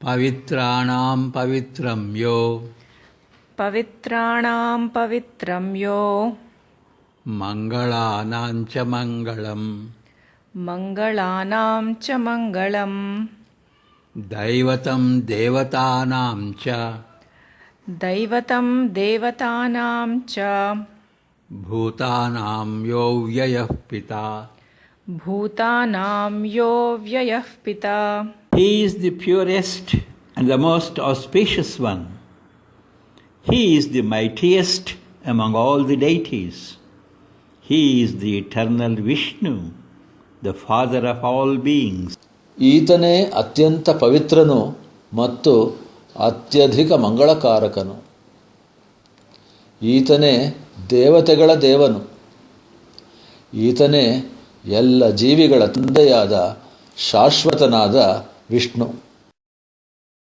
पवित्राणां पवित्रं यो पवित्राणां पवित्रं यो मङ्गलानां च मङ्गलम् मङ्गलानां च मङ्गलम् दैवतं देवतानां च दैवतं देवतानां च भूतानां यो व्ययः पिता भूतानां यो व्ययः पिता He is the purest and the most auspicious one. He is the mightiest among all the deities. He is the eternal Vishnu, the father of all beings. ಈತನೇ ಅತ್ಯಂತ ಪವಿತ್ರನು ಮತ್ತು ಅತ್ಯಧಿಕ ಮಂಗಳಕಾರಕನು. ಈತನೇ ದೇವತೆಗಳ ದೇವನು. ಈತನೇ ಎಲ್ಲ ಜೀವಿಗಳ ತಂದೆಯಾದ ಶಾಶ್ವತನಾದ ವಿಷ್ಣು.